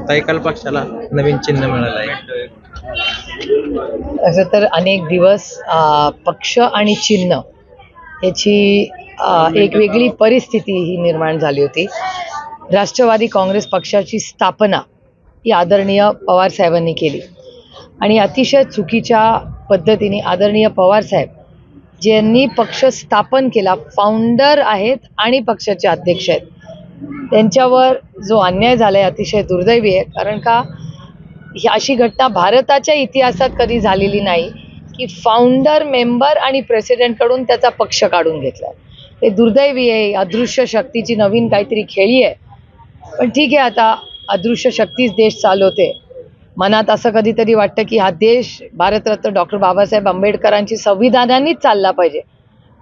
तायकाल पक्षाला नवीन चिन्ह मिळालं आहे. असं तर अनेक दिवस पक्ष आणि चिन्ह याची एक वेगळी परिस्थिती ही निर्माण झाली होती. राष्ट्रवादी काँग्रेस पक्षाची स्थापना ही आदरणीय पवार साहेबांनी केली आणि अतिशय चुकीच्या पद्धतीने आदरणीय पवार साहेब ज्यांनी पक्ष स्थापन केला, फाउंडर आहेत आणि पक्षाचे अध्यक्ष आहेत, त्यांच्यावर जो अन्याय झाला आहे अतिशय दुर्दैवी आहे. कारण का ही अशी घटना भारताच्या इतिहासात कधी झालेली नाही की फाउंडर, मेंबर आणि प्रेसिडेंटकडून त्याचा पक्ष काढून घेतला. हे दुर्दैवी आहे. अदृश्य शक्तीची नवीन काहीतरी खेळी आहे. पण ठीक आहे, आता अदृश्य शक्तीच देश चालवते. मनात असं कधीतरी वाटतं की हा देश भारतरत्न डॉक्टर बाबासाहेब आंबेडकरांची संविधानानेच चालला पाहिजे.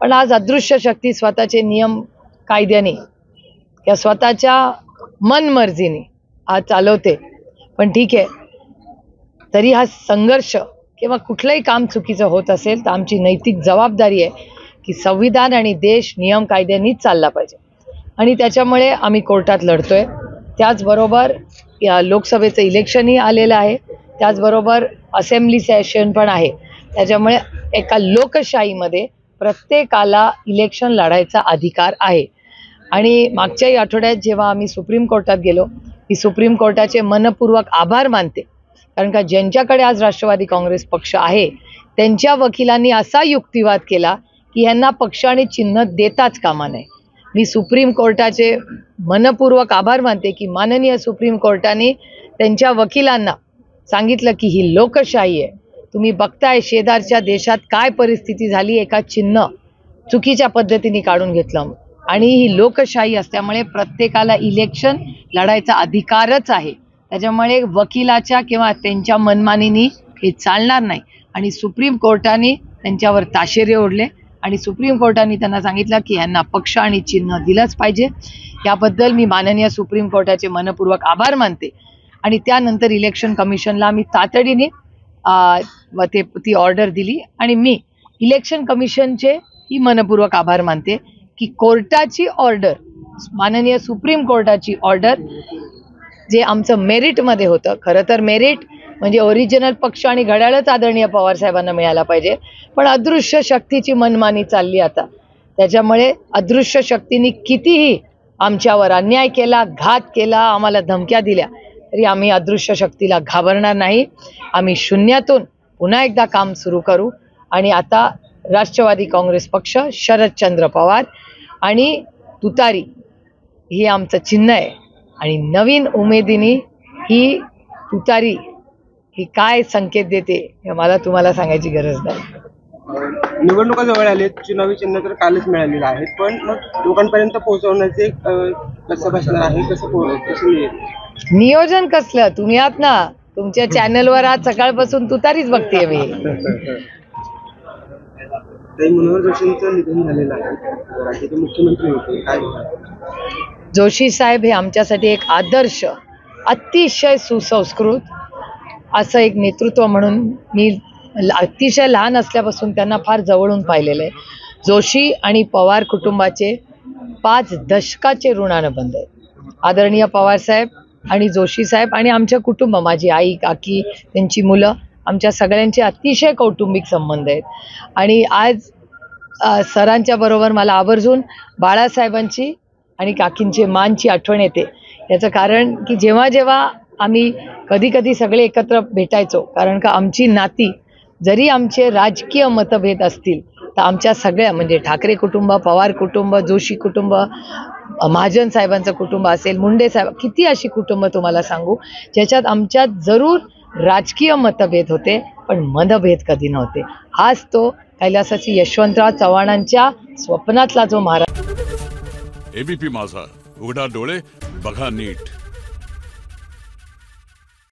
पण आज अदृश्य शक्ती स्वतःचे नियम कायद्याने किंवा स्वतःच्या मनमर्जीने आज चालवते. पण ठीक आहे, तरी हा संघर्ष किंवा कुठलंही काम चुकीचं होत असेल तर आमची नैतिक जबाबदारी आहे की संविधान आणि देश नियम कायद्यानेच चालला पाहिजे आणि त्याच्यामुळे आम्ही कोर्टात लढतोय. त्याचबरोबर या लोकसभेचं इलेक्शनही आलेलं आहे, त्याचबरोबर असेंब्ली सेशन पण आहे. त्याच्यामुळे एका लोकशाहीमध्ये प्रत्येकाला इलेक्शन लढायचा अधिकार आहे. आणि मागच्याही आठवड्यात जेव्हा आम्ही सुप्रीम कोर्टात गेलो, मी सुप्रीम कोर्टाचे मनपूर्वक आभार मानते. कारण का ज्यांच्याकडे आज राष्ट्रवादी काँग्रेस पक्ष आहे त्यांच्या वकिलांनी असा युक्तिवाद केला की यांना पक्ष आणि चिन्ह देताच कामा नये. मी सुप्रीम कोर्टाचे मनपूर्वक आभार मानते की माननीय सुप्रीम कोर्टाने त्यांच्या वकिलांना सांगितलं की ही लोकशाही आहे. तुम्ही बघताय शेजारच्या देशात काय परिस्थिती झाली, एका चिन्ह चुकीच्या पद्धतीने काढून घेतलं. आणि ही लोकशाही असल्यामुळे प्रत्येकाला इलेक्शन लढायचा अधिकारच आहे. त्याच्यामुळे वकिलाच्या किंवा त्यांच्या मनमानीनी हे चालणार नाही. आणि सुप्रीम कोर्टाने त्यांच्यावर ताशेरे ओढले आणि सुप्रीम कोर्टाने त्यांना सांगितलं की यांना पक्ष आणि चिन्ह दिलंच पाहिजे. याबद्दल मी माननीय सुप्रीम कोर्टाचे मनपूर्वक आभार मानते. आणि त्यानंतर इलेक्शन कमिशनला आम्ही तातडीने ती ऑर्डर दिली आणि मी इलेक्शन कमिशनचे ही मनपूर्वक आभार मानते की कोर्टाची ऑर्डर, माननीय सुप्रीम कोर्टाची ऑर्डर जे आमचं मेरिटमध्ये होतं, खरं तर मेरिट म्हणजे ओरिजिनल पक्ष आणि घड्याळच आदरणीय पवार साहेबांना मिळायला पाहिजे, पण अदृश्य शक्तीची मनमानी चालली आता. त्याच्यामुळे अदृश्य शक्तीने कितीही आमच्यावर अन्याय केला, घात केला, आम्हाला धमक्या दिल्या, तरी आम्ही अदृश्य शक्तीला घाबरणार नाही. आम्ही शून्यातून पुन्हा एकदा काम सुरू करू. आणि आता राष्ट्रवादी काँग्रेस पक्ष, शरदचंद्र पवार आणि तुतारी हे आमचं चिन्ह आहे. आणि नवीन उमेदीने ही तुतारी ही काय संकेत देते हे मला तुम्हाला सांगायची गरज नाही. निवडणुका जवळ आले, चुनावी चिन्ह तर कालच मिळालेलं आहे, पण मग लोकांपर्यंत पोहोचवण्याचे कसं बसणार आहे, कसं नियोजन कसलं? तुम्ही आहात ना, तुमच्या चॅनलवर आज सकाळपासून तुतारीच बघतेय मी. मनोहर जोशींचं निधन झालेलं आहे, राज्याचे मुख्यमंत्री होते, काय जोशी साहेब हे आमच्यासाठी एक आदर्श, अतिशय सुसंस्कृत असं एक नेतृत्व म्हणून मी अतिशय लहान असल्यापासून त्यांना फार जवळून पाहिलेलं आहे. जोशी आणि पवार कुटुंबाचे 5 दशकाचे ऋणानुबंध आहेत. आदरणीय पवार साहेब आणि जोशी साहेब आणि आमच्या कुटुंब, माझी आई, काकी, त्यांची मुलं, आमच्या सगळ्यांचे अतिशय कौटुंबिक संबंध आहेत. आणि आज सरांच्या बरोबर मला आवर्जून बाळासाहेबांची आणि काकींची मानची आठवण येते. याचं कारण की जेव्हा जेव्हा आम्ही कधी कधी सगळे एकत्र भेटायचो, कारण का आमची नाती जरी आमचे राजकीय मतभेद असतील तर आमच्या सगळ्या म्हणजे ठाकरे कुटुंब, पवार कुटुंब, जोशी कुटुंब, महाजन साहेबांचं कुटुंब असेल, मुंडे साहेब, किती अशी कुटुंब तुम्हाला सांगू ज्याच्यात आमच्यात जरूर राजकीय मतभेद होते पण मनभेद कधी नव्हते. हाच तो कैलासाची यशवंतराव चव्हाणांच्या स्वप्नातला जो महाराज. एबीपी माझा, उघडा डोळे बघा नीट.